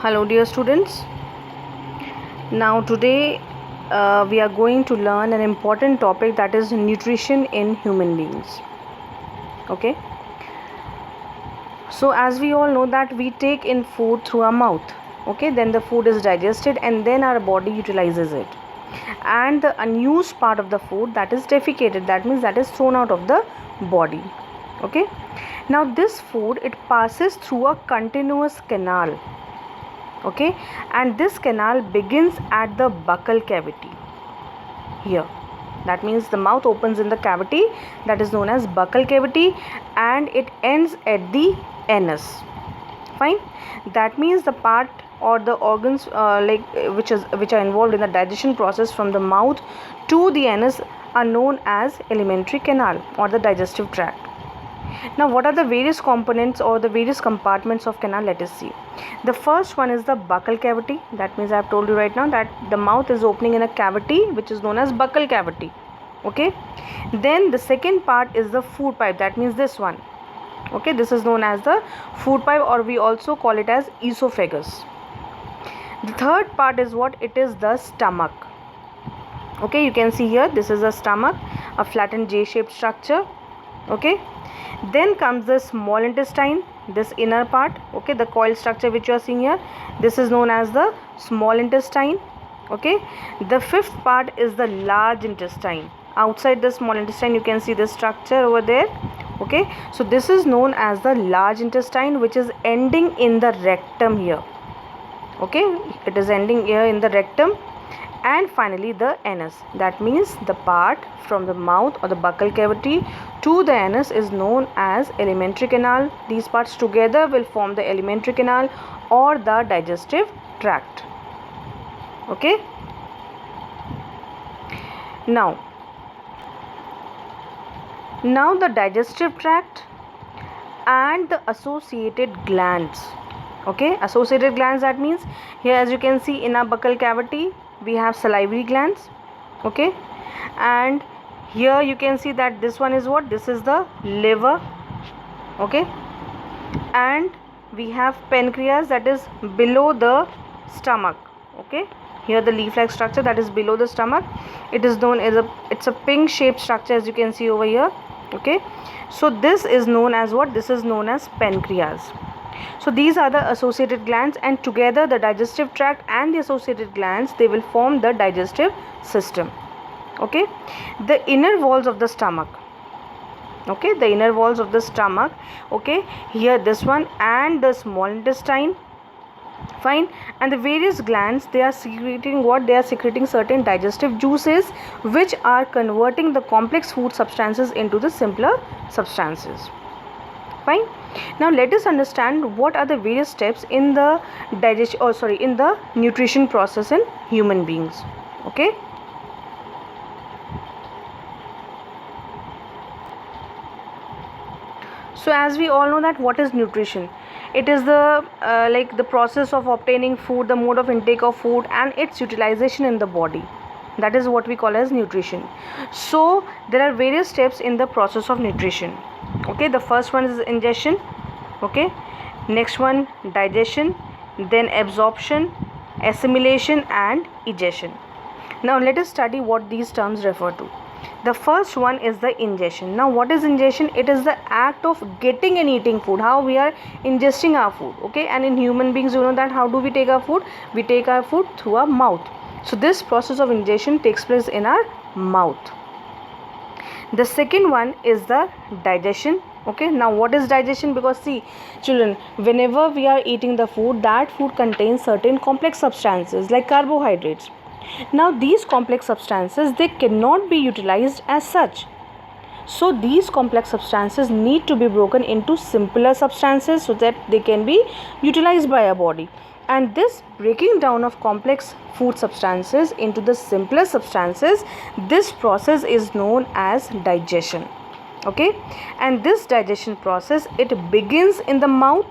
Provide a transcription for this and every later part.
Hello dear students. Now today we are going to learn an important topic, that is nutrition in human beings. Okay. So as we all know that we take in food through our mouth. Okay. Then the food is digested and then our body utilizes it. And the unused part of the food, that is defecated. That means that is thrown out of the body. Okay. Now this food, it passes through a continuous canal. Okay, and this canal begins at the buccal cavity here. That means the mouth opens in the cavity that is known as buccal cavity, and it ends at the anus. Fine. That means the part or the organs which are involved in the digestion process from the mouth to the anus are known as alimentary canal or the digestive tract. Now what are the various components or the various compartments of canal? Let us see. The first one is the buccal cavity. That means I have told you right now that the mouth is opening in a cavity which is known as buccal cavity. Okay. Then the second part is the food pipe. That means this one. Okay. This is known as the food pipe, or we also call it as esophagus. The third part is what? It is the stomach. Okay. You can see here, this is a stomach, a flattened J-shaped structure. Okay. Then comes the small intestine, this inner part. Okay, the coil structure which you are seeing here, this is known as the small intestine. Okay, the fifth part is the large intestine. Outside the small intestine you can see the structure over there. Okay, so this is known as the large intestine, which is ending in the rectum here. Okay, it is ending here in the rectum. And finally the anus. That means the part from the mouth or the buccal cavity to the anus is known as alimentary canal. These parts together will form the alimentary canal or the digestive tract. Okay. Now the digestive tract and the associated glands. Okay, associated glands, that means here as you can see in our buccal cavity we have salivary glands. Okay, and here you can see that this one is what? This is the liver. Okay, and we have pancreas, that is below the stomach. Okay, here the leaf-like structure that is below the stomach, it is known as it's a pink shaped structure as you can see over here. Okay, so this is known as what? This is known as pancreas. So these are the associated glands, and together the digestive tract and the associated glands, they will form the digestive system. Okay, the inner walls of the stomach. Okay, the inner walls of the stomach. Okay, here this one and the small intestine. Fine. And the various glands, they are secreting what? They are secreting certain digestive juices which are converting the complex food substances into the simpler substances. Fine. Now let us understand what are the various steps in the in the nutrition process in human beings. Okay. So as we all know that what is nutrition? It is the the process of obtaining food, the mode of intake of food and its utilization in the body. That is what we call as nutrition. So there are various steps in the process of nutrition. Okay, the first one is ingestion. Okay, next one digestion, then absorption, assimilation and egestion. Now let us study what these terms refer to. The first one is the ingestion. Now what is ingestion? It is the act of getting and eating food, how we are ingesting our food. Okay, and in human beings, you know that how do we take our food? We take our food through our mouth. So this process of ingestion takes place in our mouth. The second one is the digestion. Okay, now what is digestion? Because see children, whenever we are eating the food, that food contains certain complex substances like carbohydrates. Now these complex substances, they cannot be utilized as such. So these complex substances need to be broken into simpler substances so that they can be utilized by our body. And this breaking down of complex food substances into the simpler substances, this process is known as digestion. Okay, and this digestion process, it begins in the mouth.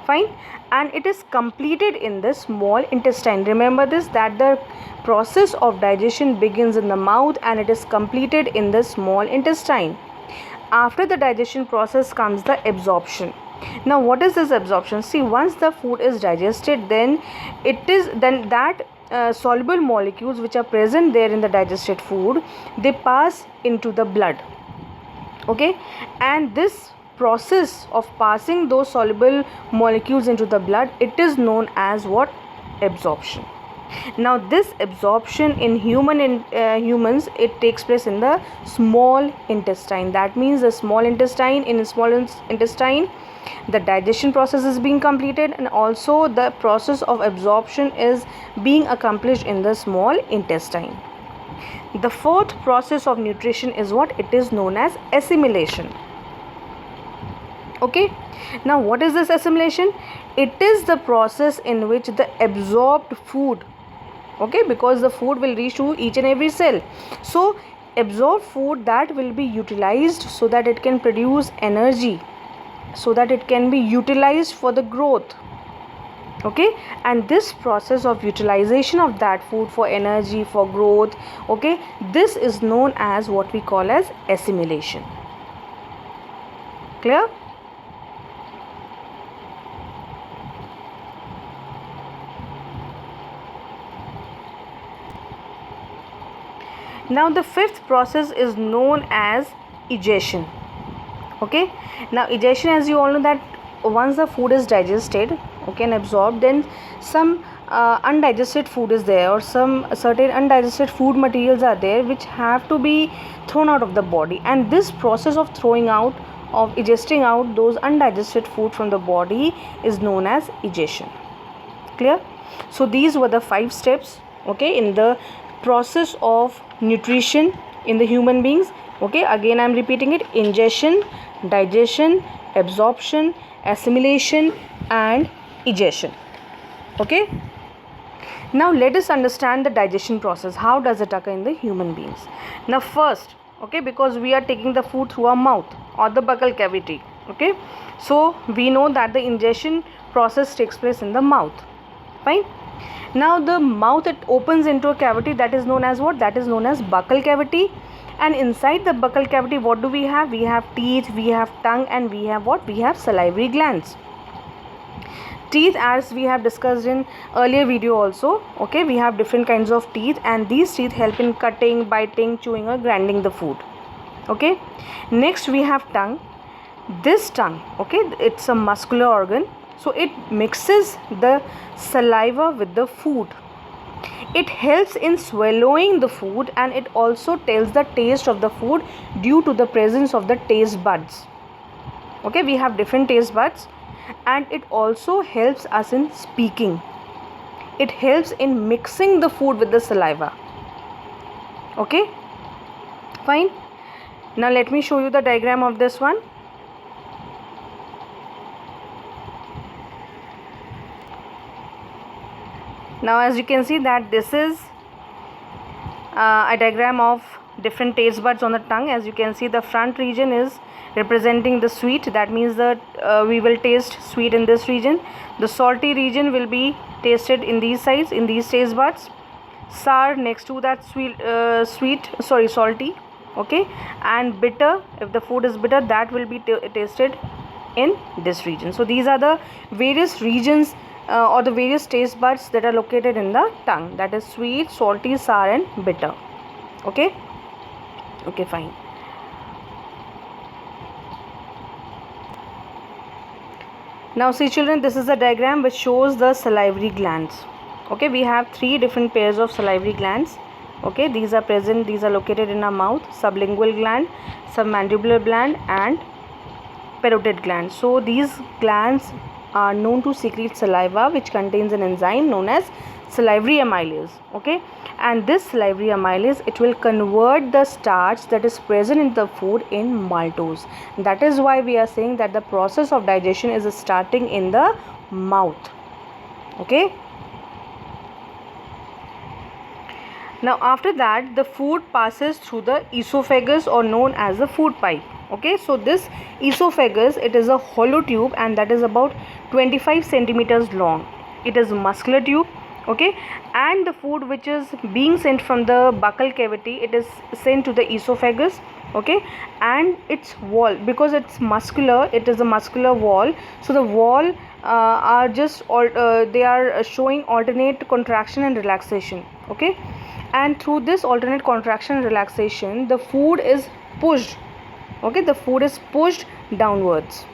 Fine, and it is completed in the small intestine. Remember this, that the process of digestion begins in the mouth and it is completed in the small intestine. After the digestion process comes the absorption. Now what is this absorption? See, once the food is digested, then that soluble molecules which are present there in the digested food, they pass into the blood. Okay, and this process of passing those soluble molecules into the blood, it is known as what? Absorption. Now this absorption in humans, it takes place in the small intestine. That means the small intestine, the digestion process is being completed, and also the process of absorption is being accomplished in the small intestine. The fourth process of nutrition is what? It is known as assimilation. Okay, now what is this assimilation? It is the process in which the absorbed food, okay, because the food will reach to each and every cell, so absorbed food, that will be utilized so that it can produce energy, so that it can be utilized for the growth. Okay, and this process of utilization of that food for energy, for growth, okay, this is known as what we call as assimilation. Clear? Now the fifth process is known as egestion. Okay, now egestion, as you all know, that once the food is digested, okay, and absorbed, then some undigested food is there, or some certain undigested food materials are there which have to be thrown out of the body, and this process of throwing out, of egesting out those undigested food from the body, is known as egestion. Clear? So these were the 5 steps, okay, in the process of nutrition in the human beings. Okay, again I am repeating it: ingestion, digestion, absorption, assimilation, and egestion. Okay, now let us understand the digestion process. How does it occur in the human beings? Now first, okay, because we are taking the food through our mouth or the buccal cavity, okay, so we know that the ingestion process takes place in the mouth. Fine. Now the mouth, it opens into a cavity that is known as what? That is known as buccal cavity. And inside the buccal cavity, what do we have? We have teeth, we have tongue, and we have what? We have salivary glands. Teeth, as we have discussed in earlier video also, okay, we have different kinds of teeth, and these teeth help in cutting, biting, chewing, or grinding the food. Okay, next we have tongue. This tongue, okay, it's a muscular organ, so it mixes the saliva with the food. It helps in swallowing the food, and it also tells the taste of the food due to the presence of the taste buds. Okay, we have different taste buds, and it also helps us in speaking. It helps in mixing the food with the saliva. Okay, fine. Now let me show you the diagram of this one. Now as you can see that this is a diagram of different taste buds on the tongue. As you can see, the front region is representing the sweet. That means that we will taste sweet in this region. The salty region will be tasted in these sides, in these taste buds. Sour next to that salty. Okay, and bitter, if the food is bitter, that will be tasted in this region. So these are the various regions or the various taste buds that are located in the tongue, that is sweet, salty, sour, and bitter. Okay, okay, fine. Now see children, this is a diagram which shows the salivary glands. Okay, we have 3 different pairs of salivary glands. Okay, these are present, these are located in our mouth: sublingual gland, submandibular gland, and parotid gland. So these glands are known to secrete saliva, which contains an enzyme known as salivary amylase. Okay, and this salivary amylase, it will convert the starch that is present in the food in maltose. That is why we are saying that the process of digestion is starting in the mouth. Okay, now after that, the food passes through the esophagus, or known as the food pipe. Okay, so this esophagus, it is a hollow tube, and that is about 25 centimeters long. It is a muscular tube. Okay, and the food which is being sent from the buccal cavity, it is sent to the esophagus, okay, and its wall, because it's muscular, it is a muscular wall, so the wall are just they are showing alternate contraction and relaxation, okay, and through this alternate contraction and relaxation the food is pushed, okay, the food is pushed downwards,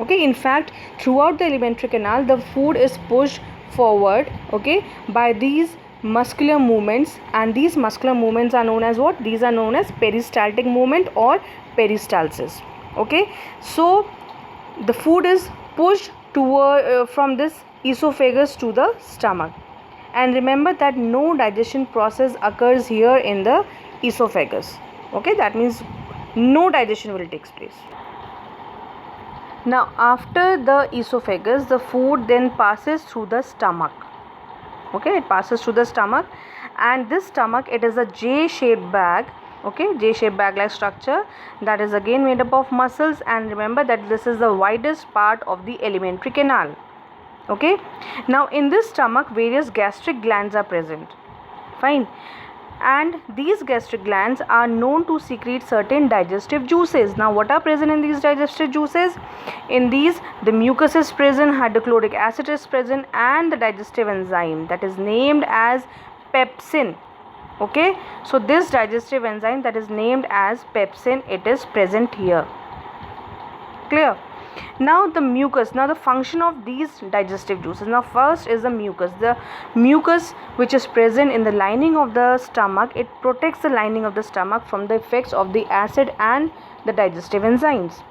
okay. In fact, throughout the alimentary canal the food is pushed forward, okay, by these muscular movements, and these muscular movements are known as what? These are known as peristaltic movement or peristalsis, okay. So the food is pushed toward from this esophagus to the stomach, and remember that no digestion process occurs here in the esophagus, okay, that means no digestion will take place. Now after the esophagus the food then passes through the stomach, okay, it passes through the stomach, and this stomach, it is a J-shaped bag, okay, J-shaped bag like structure that is again made up of muscles, and remember that this is the widest part of the alimentary canal, okay. Now in this stomach various gastric glands are present, fine, and these gastric glands are known to secrete certain digestive juices. Now what are present in these digestive juices? In these the mucus is present, hydrochloric acid is present, and the digestive enzyme that is named as pepsin, okay. So this digestive enzyme that is named as pepsin, it is present here, clear. Now the mucus, now the function of these digestive juices. Now first is the mucus which is present in the lining of the stomach, it protects the lining of the stomach from the effects of the acid and the digestive enzymes.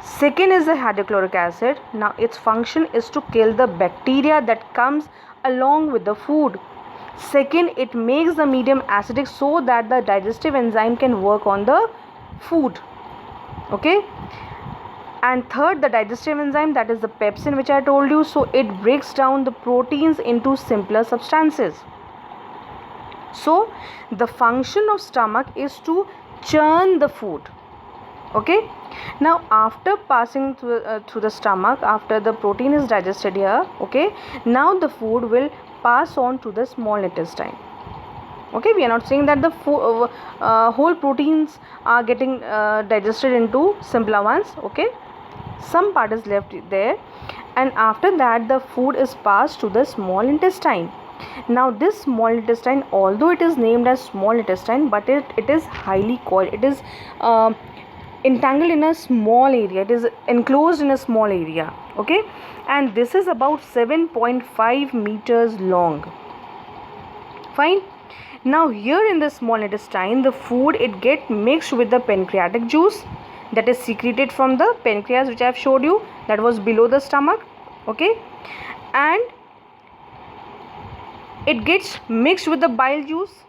Second is the hydrochloric acid. Now its function is to kill the bacteria that comes along with the food. Second, it makes the medium acidic so that the digestive enzyme can work on the food, okay. And third, the digestive enzyme, that is the pepsin which I told you, so it breaks down the proteins into simpler substances. So the function of stomach is to churn the food, okay. Now after passing through the stomach, after the protein is digested here, okay, now the food will pass on to the small intestine, okay. We are not saying that the whole proteins are getting digested into simpler ones, okay. Some part is left there, and after that the food is passed to the small intestine. Now this small intestine, although it is named as small intestine, but it is highly coiled, it is entangled in a small area, it is enclosed in a small area, okay, and this is about 7.5 meters long, fine. Now here in the small intestine the food, it get mixed with the pancreatic juice that is secreted from the pancreas, which I have showed you, that was below the stomach, okay, and it gets mixed with the bile juice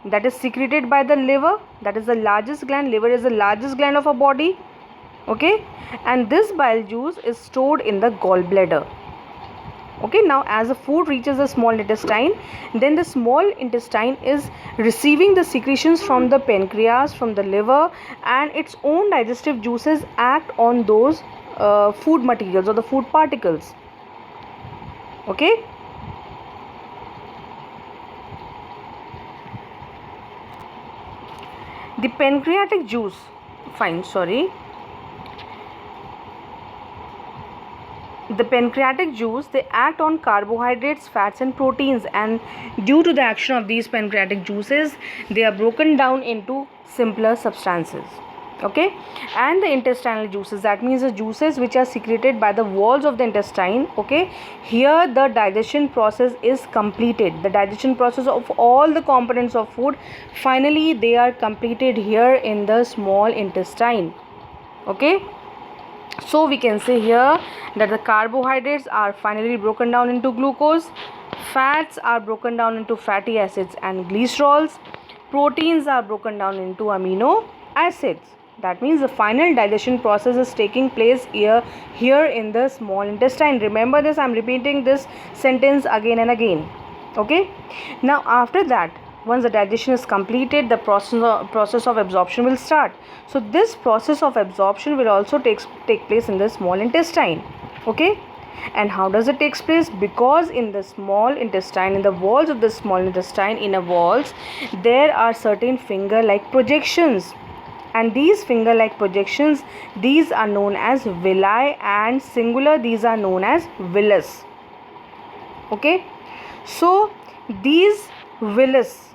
that is secreted by the liver, that is the largest gland. Liver is the largest gland of our body, okay, and this bile juice is stored in the gallbladder, okay. Now as the food reaches the small intestine, then the small intestine is receiving the secretions from the pancreas, from the liver, and its own digestive juices act on those food materials or the food particles, okay. The pancreatic juice, fine, sorry, the pancreatic juice, they act on carbohydrates, fats and proteins, and due to the action of these pancreatic juices they are broken down into simpler substances, okay. And the intestinal juices, that means the juices which are secreted by the walls of the intestine, okay, here the digestion process is completed, the digestion process of all the components of food, finally they are completed here in the small intestine, okay. So we can say here that the carbohydrates are finally broken down into glucose, fats are broken down into fatty acids and glycerols, proteins are broken down into amino acids. That means the final digestion process is taking place here in the small intestine. Remember this, I am repeating this sentence again and again, okay. Now after that, once the digestion is completed, the process of absorption will start. So this process of absorption will also take place in the small intestine, okay. And how does it take place? Because in the small intestine, in the walls of the small intestine, inner walls, there are certain finger like projections, And these finger like projections, these are known as villi, and singular these are known as villus. Okay, so these villus,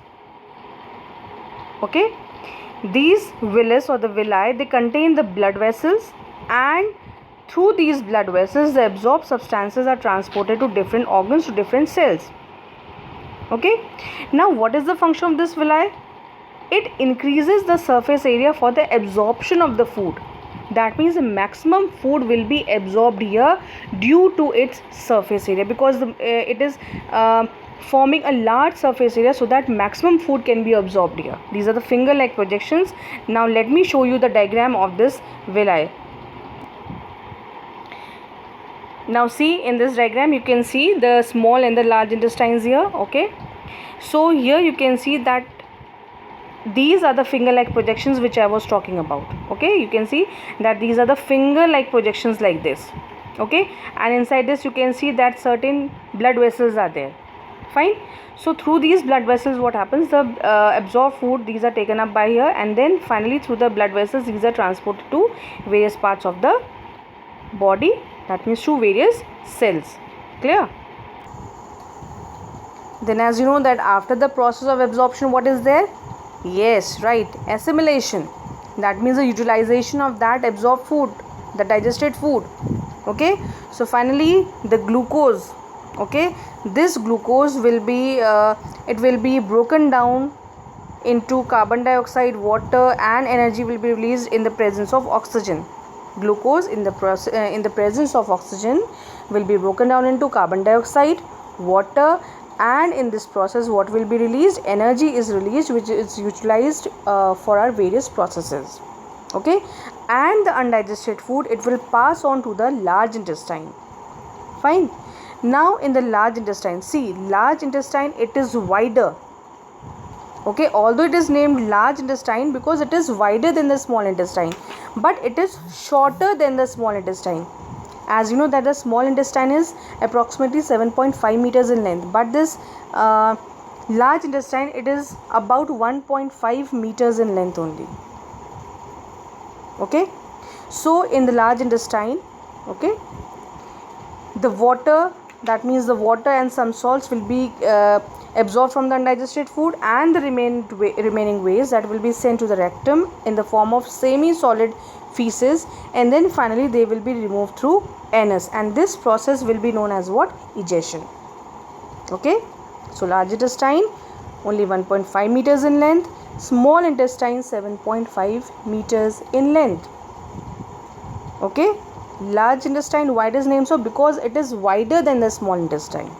okay, these villus or the villi, they contain the blood vessels, and through these blood vessels the absorbed substances are transported to different organs, to different cells. Okay, now what is the function of this villi? It increases the surface area for the absorption of the food. That means the maximum food will be absorbed here due to its surface area, because it is forming a large surface area, so that maximum food can be absorbed here. These are the finger like projections. Now let me show you the diagram of this villi. Now see, in this diagram you can see the small and the large intestines here. Okay, so here you can see that these are the finger like projections which I was talking about. Okay, you can see that these are the finger like projections like this. Okay, and inside this you can see that certain blood vessels are there. Fine. So through these blood vessels what happens, the absorbed food, these are taken up by here, and then finally through the blood vessels these are transported to various parts of the body, that means to various cells. Clear? Then as you know that after the process of absorption, what is there? Yes, right, assimilation. That means the utilization of that absorbed food, the digested food. Okay, so finally the glucose, okay, this glucose will be it will be broken down into carbon dioxide, water, and energy will be released in the presence of oxygen. Glucose in the presence of oxygen will be broken down into carbon dioxide, water, and in this process what will be released? Energy is released, which is utilized for our various processes. Okay, and the undigested food, it will pass on to the large intestine. Fine. Now in the large intestine, see, large intestine, it is wider. Okay, although it is named large intestine because it is wider than the small intestine, but it is shorter than the small intestine. As you know that the small intestine is approximately 7.5 meters in length, but this large intestine, it is about 1.5 meters in length only. Okay, so in the large intestine, okay, the water, that means the water and some salts will be absorbed from the undigested food, and the remaining waste that will be sent to the rectum in the form of semi-solid feces, and then finally they will be removed through anus, and this process will be known as what? Egestion. Okay, so large intestine only 1.5 meters in length, small intestine 7.5 meters in length. Okay, large intestine, why it is named so? Because it is wider than the small intestine.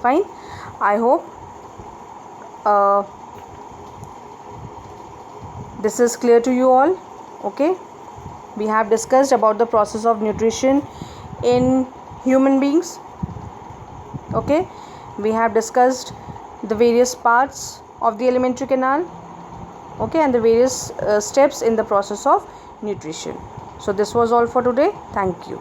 Fine. I hope this is clear to you all. Okay, we have discussed about the process of nutrition in human beings. Okay, we have discussed the various parts of the alimentary canal, okay, and the various steps in the process of nutrition. So this was all for today. Thank you.